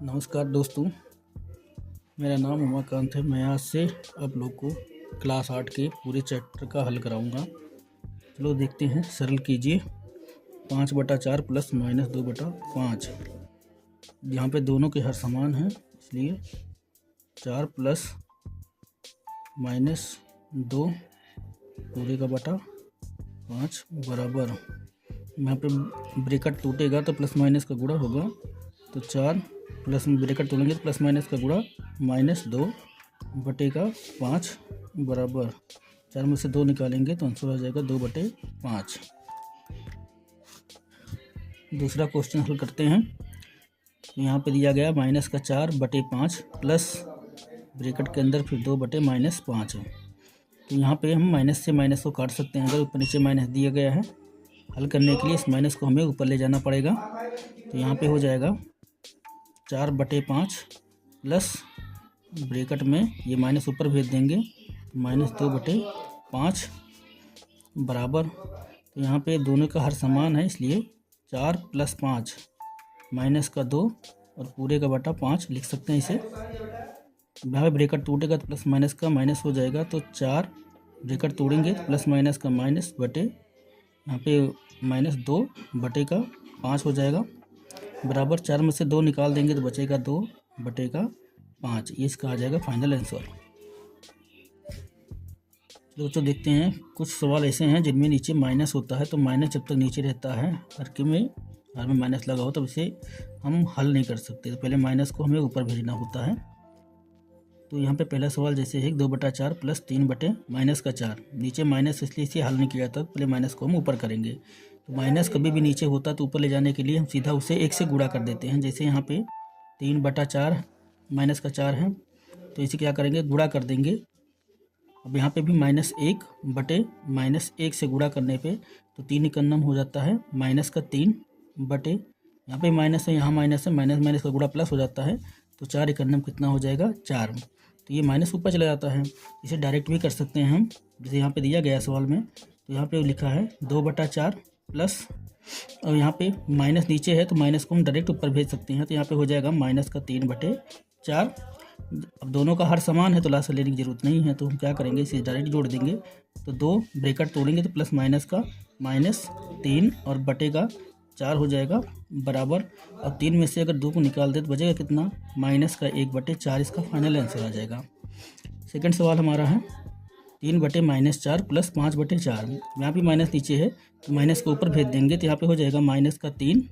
नमस्कार दोस्तों, मेरा नाम उमाकांत है। मैं आज से आप लोग को क्लास 8 के पूरे चैप्टर का हल कराऊंगा। चलो देखते हैं। सरल कीजिए 5/4 प्लस -2/5। यहाँ पे दोनों के हर समान हैं, इसलिए 4 प्लस -2 पूरे का बटा 5 बराबर। यहाँ पे ब्रैकेट टूटेगा तो प्लस माइनस का गुणा होगा, तो 4 प्लस ब्रैकेट तोड़ेंगे तो प्लस माइनस का गुणा -2/5 बराबर। 4 में से 2 निकालेंगे तो आंसर आ जाएगा 2/5। दूसरा क्वेश्चन हल करते हैं। यहाँ पे दिया गया -4/5 प्लस ब्रैकेट के अंदर फिर 2/-5 है। तो यहाँ पे हम माइनस से माइनस को काट सकते हैं। अगर ऊपर नीचे माइनस दिया गया है, हल करने के लिए इस माइनस को हमें ऊपर ले जाना पड़ेगा। तो यहाँ पे हो जाएगा 4/5 प्लस ब्रैकेट में ये माइनस ऊपर भेज देंगे, -2/5 बराबर। तो यहाँ पे दोनों का हर समान है, इसलिए 4 + 5 -2 और पूरे का बटा 5 लिख सकते हैं इसे। यहाँ पे ब्रैकेट टूटेगा तो प्लस माइनस का माइनस हो जाएगा, तो 4 ब्रैकेट तोड़ेंगे तो प्लस माइनस का माइनस बटे यहाँ पे -2/5 हो जाएगा बराबर। 4 में से 2 निकाल देंगे तो बचेगा 2/5। ये इसका आ जाएगा फाइनल आंसर। दोस्तों देखते हैं, कुछ सवाल ऐसे हैं जिनमें नीचे माइनस होता है। तो माइनस जब तक नीचे रहता है, हर में माइनस लगा हो, तब इसे हम हल नहीं कर सकते। तो पहले माइनस को हमें ऊपर भेजना होता है। तो यहाँ पे पहला सवाल जैसे है 2/4 प्लस 3/-4। नीचे माइनस, इसलिए इसे हल नहीं किया जाता। पहले माइनस को हम ऊपर करेंगे। तो माइनस कभी भी नीचे होता तो ऊपर ले जाने के लिए हम सीधा उसे 1 से गुणा कर देते हैं। जैसे यहाँ पे 3/4 -4 है, तो इसे क्या करेंगे, गुणा कर देंगे। अब यहाँ पे भी -1/-1 से गुणा करने पे तो 3 एकन्नम हो जाता है -3 बटे, यहाँ पे माइनस है, यहाँ माइनस है, माइनस माइनस का गुणा प्लस हो जाता है, तो 4 एकन्नम कितना हो जाएगा, 4। तो ये माइनस ऊपर चला जाता है। इसे डायरेक्ट भी कर सकते हैं हम, जैसे यहाँ पे दिया गया सवाल में। तो यहाँ पे लिखा है 2/4 प्लस, और यहाँ पे माइनस नीचे है तो माइनस को हम डायरेक्ट ऊपर भेज सकते हैं। तो यहाँ पे हो जाएगा -3/4। अब दोनों का हर समान है तो लास्ट लेने की जरूरत नहीं है, तो हम क्या करेंगे, इसे डायरेक्ट जोड़ देंगे। तो 2 ब्रैकेट तोड़ेंगे तो प्लस माइनस का -3 और बटे का 4 हो जाएगा बराबर। अब 3 में से अगर 2 को निकाल दे तो बचेगा कितना, -1/4। इसका फाइनल आंसर आ जाएगा। सेकंड सवाल हमारा है 3/-4 प्लस 5/4। यहाँ भी माइनस नीचे है तो माइनस को ऊपर भेज देंगे। तो यहाँ पे हो जाएगा -3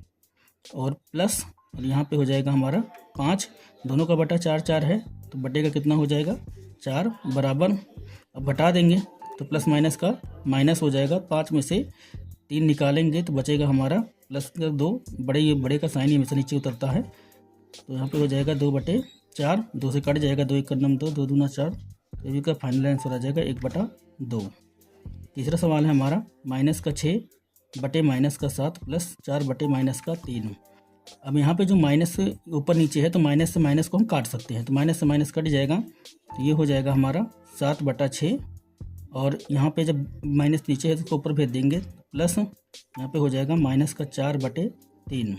और प्लस, और यहाँ पे हो जाएगा हमारा 5। दोनों का बटा 4 है, तो बटे का कितना हो जाएगा, 4 बराबर। अब बटा देंगे तो प्लस माइनस का माइनस हो जाएगा। 5 में से 3 निकालेंगे तो बचेगा हमारा +2। बड़े का साइन हमेशा नीचे उतरता है, तो यहाँ पे हो जाएगा 2/4। 2 से कट जाएगा, 2 एकन्नम 2, 2 दूना 4। तो इसका फाइनल आंसर आ जाएगा 1/2। तीसरा सवाल है हमारा -6/-7 प्लस 4/-3। अब यहाँ पे जो माइनस ऊपर नीचे है तो माइनस से माइनस को हम काट सकते हैं। तो माइनस से माइनस कट जाएगा, तो ये हो जाएगा हमारा 7/6। और यहाँ पे जब माइनस नीचे है तो उसको ऊपर भेज देंगे, प्लस यहाँ पे हो जाएगा -4/3।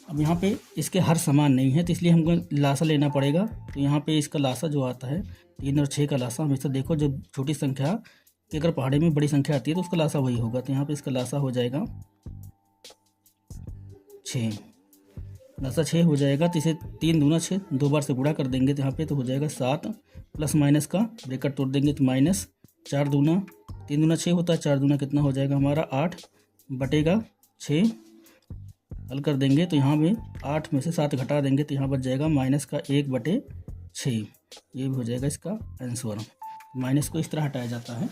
अब यहाँ पे इसके हर समान नहीं है, तो इसलिए हमको लासा लेना पड़ेगा। तो यहाँ पे इसका लासा जो आता है 3 और 6 का लासा, हमेशा देखो जो छोटी संख्या कि अगर पहाड़ी में बड़ी संख्या आती है तो उसका लासा वही होगा। तो यहाँ पे इसका लासा हो जाएगा 6। लासा 6 हो जाएगा, तो इसे 3 दूना 6, 2 बार से गुणा कर देंगे। तो यहाँ पे तो हो जाएगा 7 प्लस माइनस का ब्रैकेट तोड़ देंगे तो माइनस 4 दूना 3 दूना 6 होता है, 4 दूना कितना हो जाएगा हमारा 8 बटेगा 6। हल कर देंगे तो यहाँ में 8 में से 7 घटा देंगे तो यहाँ बच जाएगा -1/6। ये भी हो जाएगा इसका आंसर। माइनस को इस तरह हटाया जाता है।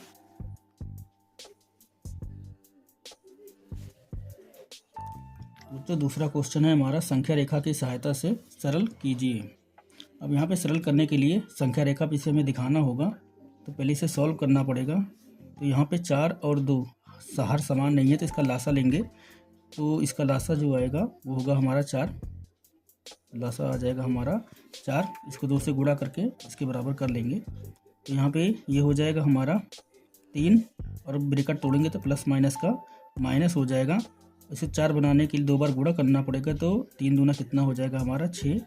तो दूसरा क्वेश्चन है हमारा, संख्या रेखा की सहायता से सरल कीजिए। अब यहाँ पे सरल करने के लिए संख्या रेखा पे इसे हमें दिखाना होगा, तो पहले इसे सॉल्व करना पड़ेगा। तो यहाँ पे 4 और 2 हर समान नहीं है, तो इसका लासा लेंगे। तो इसका लासा जो आएगा वो होगा हमारा 4। लासा आ जाएगा हमारा 4। इसको 2 से गुणा करके इसके बराबर कर लेंगे। तो यहाँ पे ये हो जाएगा हमारा 3, और ब्रैकेट तोड़ेंगे तो प्लस माइनस का माइनस हो जाएगा। इसे 4 बनाने के लिए 2 बार गुणा करना पड़ेगा, तो 3 दूना कितना हो जाएगा हमारा 6,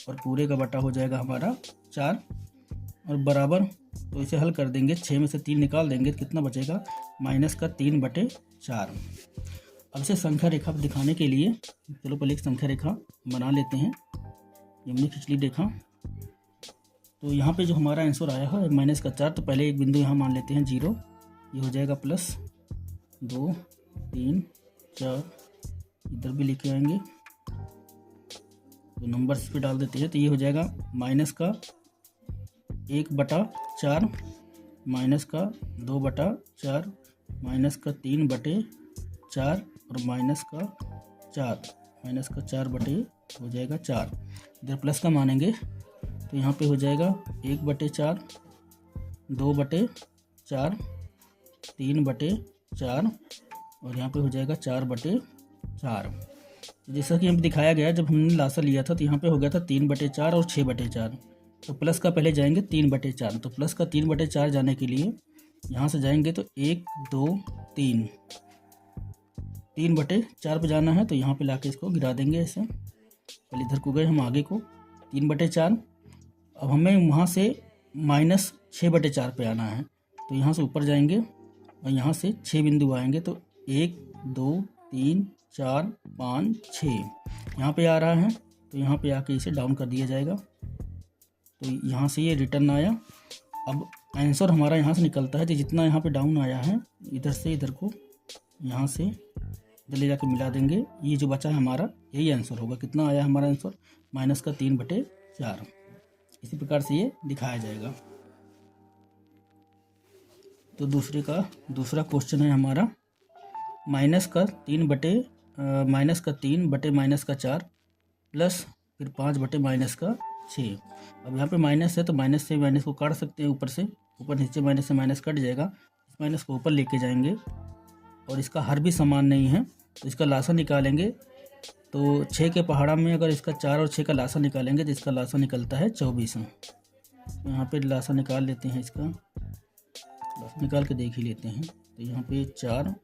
और पूरे का बटा हो जाएगा हमारा 4 और बराबर। तो इसे हल कर देंगे, 6 में से 3 निकाल देंगे तो कितना बचेगा -3/4। अब इसे संख्या रेखा पर दिखाने के लिए चलो पहले एक संख्या रेखा बना लेते हैं। ये हमने खिंच ली रेखा। तो यहाँ पे जो हमारा आंसर आया है -4, तो पहले एक बिंदु यहाँ मान लेते हैं 0, ये हो जाएगा +2 3 4, इधर भी लेके आएंगे तो नंबर्स पे डाल देते हैं। तो ये हो जाएगा -1/4, -2/4, -3/4 और -4 हो जाएगा 4। इधर प्लस का मानेंगे तो यहाँ पे हो जाएगा 1/4, 2/4, 3/4 और यहाँ पे हो जाएगा 4/4। जैसा कि यहाँ पे दिखाया गया, जब हमने लासा लिया था तो यहाँ पे हो गया था 3/4 और 6/4। तो प्लस का पहले जाएंगे 3/4, तो प्लस का 3/4 जाने के लिए यहाँ से जाएंगे तो 1 2 3 3/4 पे जाना है, तो यहाँ पे लाके इसको गिरा देंगे ऐसे। पहले इधर को गए हम आगे को 3/4। अब हमें वहाँ से -6/4 पे आना है, तो यहाँ से ऊपर जाएंगे और यहाँ से 6 बिंदु आएंगे, तो 1 2 3 4 5 6 यहाँ पे आ रहा है, तो यहाँ पे आके इसे डाउन कर दिया जाएगा। तो यहाँ से ये रिटर्न आया। अब आंसर हमारा यहाँ से निकलता है, तो जितना यहाँ पे डाउन आया है इधर से इधर को यहाँ से इधर ले जाके मिला देंगे, ये जो बचा है हमारा यही आंसर होगा। कितना आया हमारा आंसर -3/4। इसी प्रकार से ये दिखाया जाएगा। तो दूसरा क्वेश्चन है हमारा -3/-4 प्लस फिर 5/-6। अब यहाँ पे माइनस है तो माइनस से माइनस को काट सकते हैं, ऊपर से ऊपर नीचे माइनस से माइनस कट जाएगा। इस माइनस को ऊपर लेके जाएंगे और इसका हर भी समान नहीं है, तो इसका लासा निकालेंगे। तो 6 के पहाड़ा में अगर इसका 4 और 6 का लासा निकालेंगे तो इसका लासा निकलता है 24। तो यहाँ पे लासा निकाल लेते हैं, इसका लासा निकाल के देख ही लेते हैं। तो यहाँ पे 4,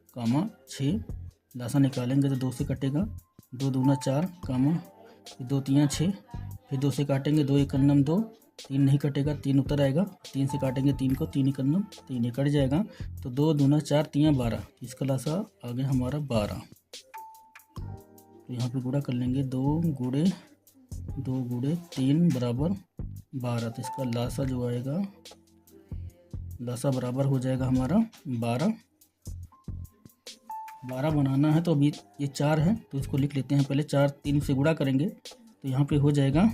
6 लासा निकालेंगे तो 2 से कटेगा, 2 दूना 4, 2 3 6, फिर 2 से काटेंगे, 2 1 2, 3 नहीं कटेगा, 3 उतर आएगा, 3 से काटेंगे 3 को, 3 1 3 कट जाएगा। तो 2 दूना 4, 3 12, इसका लासा आ गया हमारा 12। तो यहाँ पे गुणा कर लेंगे, 2 गुणे 3 बराबर 12। तो इसका लासा जो आएगा, लासा बराबर हो जाएगा हमारा 12 बनाना है। तो अभी ये 4 है तो इसको लिख लेते हैं। पहले 4 3 से गुणा करेंगे तो यहाँ पे हो जाएगा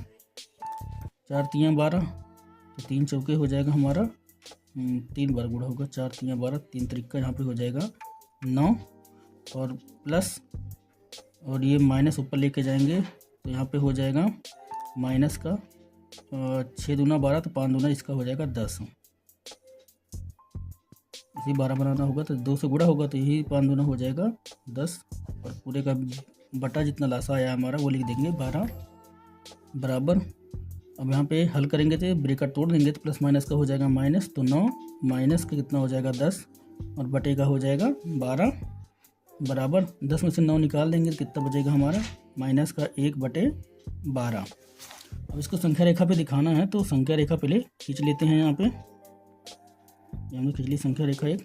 4 3 12, तो 3 चौके हो जाएगा हमारा 3 बार गुणा होगा, 4 3 12, 3 त्रिका यहाँ पे हो जाएगा 9 और प्लस और ये माइनस ऊपर लेके जाएंगे तो यहाँ पे हो जाएगा माइनस का 6 दूना 12, तो 5 दूना इसका हो जाएगा 10। इसी 12 बनाना होगा तो 2 से गुणा होगा, तो यही 5 दूना हो जाएगा 10 और पूरे का बटा जितना लासा आया हमारा वो लिख देंगे 12 बराबर। अब यहाँ पे हल करेंगे तो ब्रैकेट तोड़ देंगे तो प्लस माइनस का हो जाएगा माइनस, तो 9 माइनस का कितना हो जाएगा 10 और बटे का हो जाएगा 12 बराबर। 10 में से 9 निकाल देंगे तो कितना बचेगा हमारा -1/12। अब इसको संख्या रेखा पे दिखाना है, तो संख्या रेखा पहले खींच लेते हैं। यहाँ पे हमने खींच ली संख्या रेखा एक।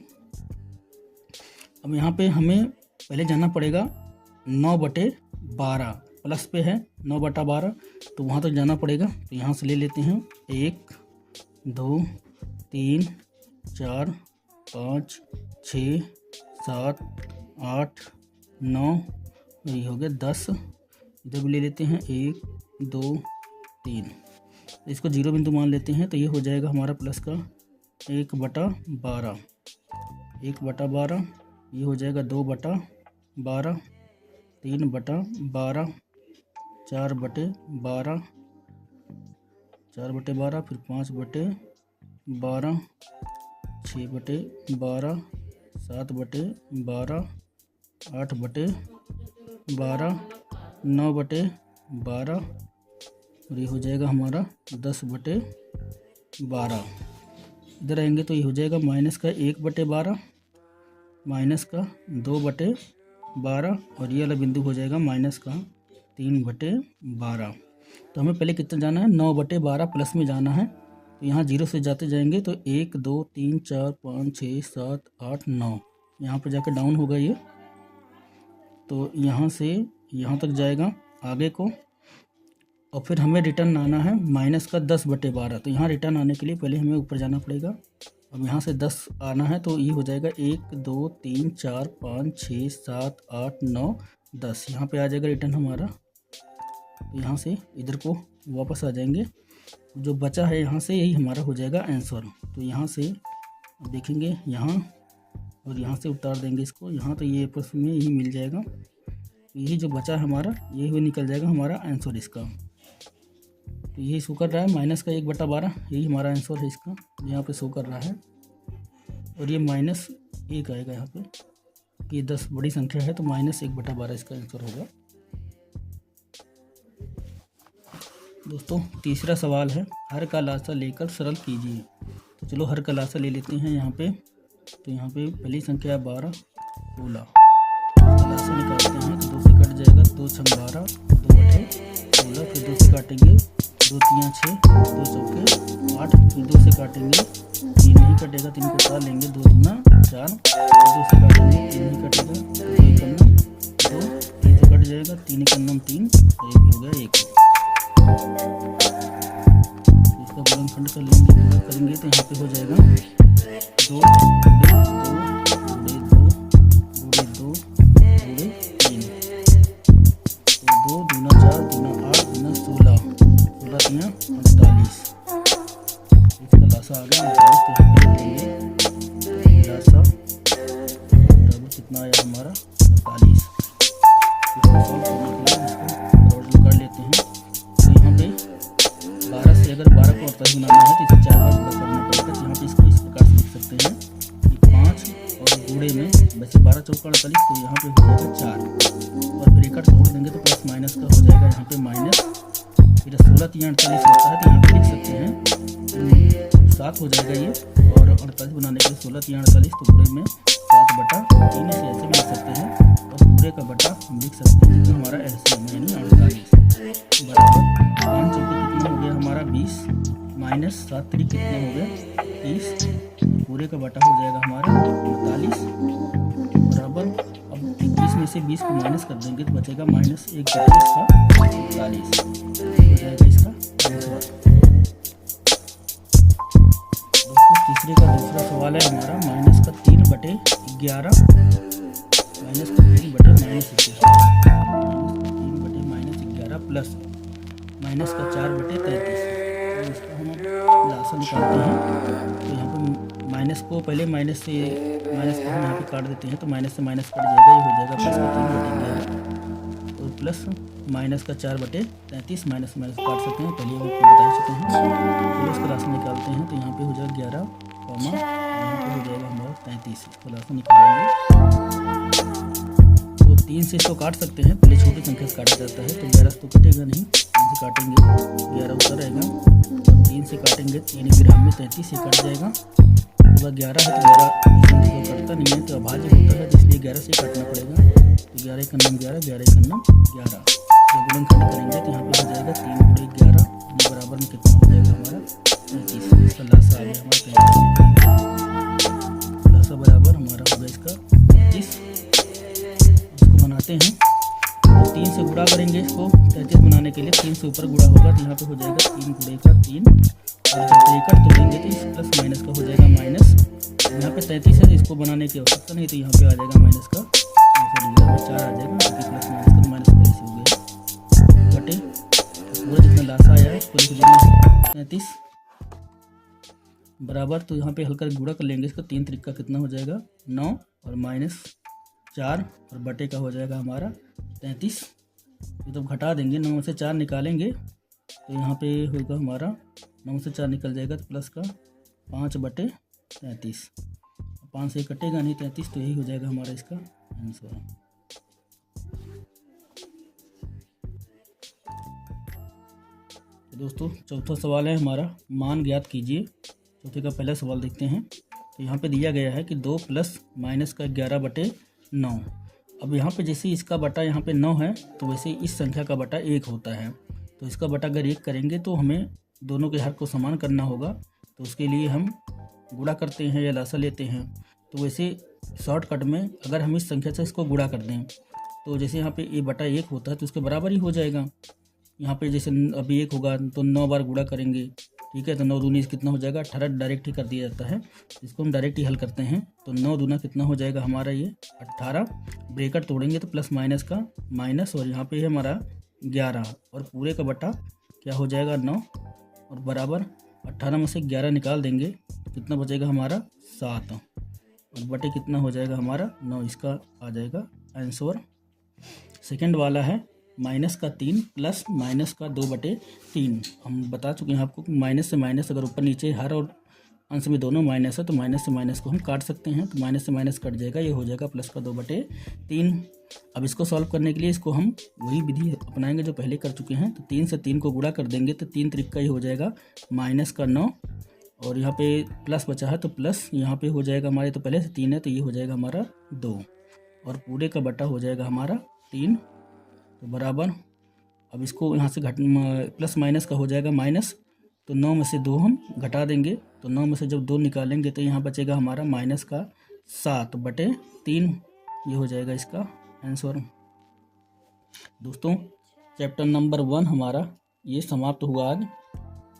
अब यहाँ पे हमें पहले जाना पड़ेगा 9/12, प्लस पे है 9/12, तो वहाँ तक जाना पड़ेगा। तो यहाँ से ले लेते हैं 1 2 3 4 5 6 7 8 9, ये हो गया 10। इधर भी ले लेते हैं 1 2 3, इसको 0 बिंदु मान लेते हैं। तो ये हो जाएगा हमारा प्लस का 1/12, 1/12, ये हो जाएगा 2/12, 3/12, 4/12, 4/12, फिर 5/12, 6/12, 7/12, 8/12, 9/12 और ये हो जाएगा हमारा 10/12। इधर आएंगे तो ये हो जाएगा माइनस का 1/12, माइनस का 2/12, 12 और ये वाला बिंदु हो जाएगा माइनस का 3/12। तो हमें पहले कितना जाना है, 9/12 प्लस में जाना है। तो यहाँ 0 से जाते जाएंगे तो 1 2 3 4 5 6 7 8 9, यहाँ पर जाकर डाउन होगा ये। तो यहाँ से यहाँ तक जाएगा आगे को, और फिर हमें रिटर्न आना है माइनस का 10/12। तो यहाँ रिटर्न आने के लिए पहले हमें ऊपर जाना पड़ेगा। अब यहाँ से 10 आना है तो ये हो जाएगा 1 2 3 4 5 6 7 8 9 10, यहाँ पे आ जाएगा रिटर्न हमारा। तो यहाँ से इधर को वापस आ जाएंगे, जो बचा है यहाँ से यही हमारा हो जाएगा आंसर। तो यहाँ से देखेंगे यहाँ और यहाँ से उतार देंगे इसको यहाँ, तो ये आपस में यही मिल जाएगा। यही जो बचा है हमारा यही हुआ निकल जाएगा हमारा आंसर इसका। तो यही शो कर रहा है माइनस का 1/12, यही हमारा आंसर है इसका, यहाँ पे शो कर रहा है। और ये -1 आएगा यहाँ पे, कि 10 बड़ी संख्या है तो -1/12 इसका आंसर होगा। दोस्तों तीसरा सवाल है, हर का लासा लेकर सरल कीजिए। तो चलो हर का लासा ले लेते हैं यहाँ पे। तो यहाँ पे पहली संख्या है 12 16, लासा निकालते हैं तो 2 से कट जाएगा, 2 6 12 2/16, फिर 2 से काटेंगे 2 3 6 2 चौके 8, फिर 2 से काटेंगे 3 नहीं कटेगा, 3 को उतार लेंगे, 2 दूना 4, 2 से काटेंगे 3 नहीं कटेगा, 2 एकन्नम 2, 3 से कट जाएगा, 3 एकन्नम 3 और 1 हो गया 1। इसका गुणनखंड कर लेंगे, पूरा करेंगे तो यहाँ पे हो जाएगा 2 गुणे 2 गुणे 3, तो 2 दूना 4 दूना 8 दूना 16, 16 3 48, इसका लासा आ गया 48। तो यहाँ पे लेंगे लासा बराबर कितना आया हमारा 48। इसको सॉल्व करने के लिए इसको और कर लेते हैं। तो यहाँ पे 12 से अगर 12 को 48 बनाना है तो इसे 4 बार गुणा करना पड़ेगा। तो यहाँ पे इसको इस प्रकार से लिख सकते हैं कि 5 और गुणे में वैसे 12 चौका 48, तो यहाँ पे हो जाएगा 4 और ब्रैकेट तोड़ देंगे तो प्लस माइनस का हो जाएगा यहाँ पे माइनस, फिर 16 3 48 होता है तो यहाँ पे लिख सकते हैं 7 हो जाएगा ये, और 48 बनाने के लिए 16 3 48 तो गुणे में 7/3 से ऐसे भी लिख सकते हैं, और पूरे का बटा हम लिख सकते हैं जितना हमारा एलसीएम यानी 48 बराबर 5 चौके कितना हो गया हमारा 20 माइनस 7 3 कितना हो गया 30, पूरे का बटा हो जाएगा हमारा 48 बराबर। अब 21 में से 20 को माइनस कर देंगे तो बचेगा -1/48 हो जाएगा इसका आंसर। दोस्तों तीसरे का दूसरा सवाल है हमारा माइनस का 3/11 माइनस का 3/-11 प्लस माइनस का 4/33। तो इसका हम लासा निकालते हैं। तो यहाँ पर माइनस को पहले माइनस को हम यहाँ पे काट देते हैं, तो माइनस से माइनस कट जाएगा, ये हो जाएगा प्लस का 3/11 और प्लस माइनस का 4/33, माइनस माइनस काट सकते हैं, पहले हम आपको बता चुके हैं। तो इसका लासा निकालते हैं तो यहाँ पे हो जाएगा 11 यहाँ पे हो जाएगा हमारा 33, इसका लासा निकालेंगे तो 3 से इसको काट सकते हैं, पहले छोटी संख्या से काटा जाता है तो 11 से तो कटेगा नहीं, 3 से काटेंगे 11 ऊपर रहेगा, और 3 से काटेंगे 3 ग्राम में 33 से कट जाएगा। तो 11 है तो 11 कटता नहीं है तो अभाज्य होता है, इसलिए 11 से काटना पड़ेगा। तो 11 एकन्नम 11 11 एकन्नम 11, तो गुणनखंड करेंगे तो यहाँ पे हो जाएगा 3 गुणे 11 बराबर में कितना हो जाएगा हमारा 35, इसका लासा आ गया हमारा 35, लासा बराबर हमारा होगा इसका 35। इसको बनाते हैं तो 3 से गुणा करेंगे, इसको 33 बनाने के लिए 3 से ऊपर गुणा होगा तो यहाँ पे हो जाएगा 3 गुणे का 3, और जब ब्रैकेट तोड़ेंगे तो इस प्लस माइनस का हो जाएगा माइनस। यहाँ पे 33 है तो इसको बनाने की आवश्यकता नहीं, तो यहाँ पे आ जाएगा माइनस का 4 आ जाएगा, क्योंकि प्लस माइनस का माइनस का ऐसे हो गया बटे पूरा जितना लासा आया है उसको लिख देंगे 33 बराबर। तो यहाँ पे हल्का गुणा कर लेंगे इसका, 3 त्रिक का कितना हो जाएगा 9 और -4 और बटे का हो जाएगा हमारा 33। ये तो घटा देंगे, 9 से 4 निकालेंगे तो यहाँ पे होगा हमारा 9 से 4 निकल जाएगा तो प्लस का 5/33, 5 से कटेगा नहीं 33, तो यही हो जाएगा हमारा इसका आंसर। तो दोस्तों चौथा सवाल है हमारा मान ज्ञात कीजिए। चौथे का पहला सवाल देखते हैं। तो यहाँ पे दिया गया है कि 2 प्लस माइनस का 11/9, अब यहाँ पे जैसे इसका बटा यहाँ पे 9 है तो वैसे इस संख्या का बटा 1 होता है। तो इसका बटा अगर 1 करेंगे तो हमें दोनों के हर को समान करना होगा, तो उसके लिए हम गुणा करते हैं या लसा लेते हैं। तो वैसे शॉर्टकट में अगर हम इस संख्या से इसको गुणा कर दें तो जैसे यहाँ पे ए बटा 1 होता है तो उसके बराबर ही हो जाएगा। यहाँ पे जैसे अभी 1 होगा तो 9 बार गुणा करेंगे, ठीक है। तो 9 दूनी कितना हो जाएगा 18, डायरेक्ट ही कर दिया जाता है, इसको हम डायरेक्ट ही हल करते हैं। तो 9 दूना कितना हो जाएगा हमारा ये 18, ब्रेकेट तोड़ेंगे तो प्लस माइनस का माइनस, और यहाँ पे है हमारा 11, और पूरे का बटा क्या हो जाएगा 9, और बराबर 18 में से 11 निकाल देंगे तो कितना बचेगा हमारा 7, और बटे कितना हो जाएगा हमारा 9। इसका आ जाएगा आंसर। सेकंड वाला है माइनस का 3 प्लस माइनस का 2/3। हम बता चुके हैं आपको कि माइनस से माइनस अगर ऊपर नीचे हर और अंश में दोनों माइनस है तो माइनस से माइनस को हम काट सकते हैं, तो माइनस से माइनस कट जाएगा, ये हो जाएगा प्लस का 2/3। अब इसको सॉल्व करने के लिए इसको हम वही विधि अपनाएंगे जो पहले कर चुके हैं। तो 3 से 3 को गुणा कर देंगे तो 3 त्रिक ही हो जाएगा माइनस का 9, और यहाँ पे प्लस बचा है तो प्लस यहाँ पे हो जाएगा हमारे, तो पहले से 3 है तो ये हो जाएगा हमारा 2, और पूरे का बटा हो जाएगा हमारा 3। तो बराबर अब इसको यहाँ से प्लस माइनस का हो जाएगा माइनस, तो 9 में से 2 हम घटा देंगे, तो 9 में से जब 2 निकालेंगे तो यहाँ बचेगा हमारा माइनस का 7/3, ये हो जाएगा इसका आंसर। दोस्तों चैप्टर नंबर 1 हमारा ये समाप्त हुआ आज।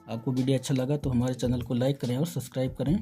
आपको वीडियो अच्छा लगा तो हमारे चैनल को लाइक करें और सब्सक्राइब करें।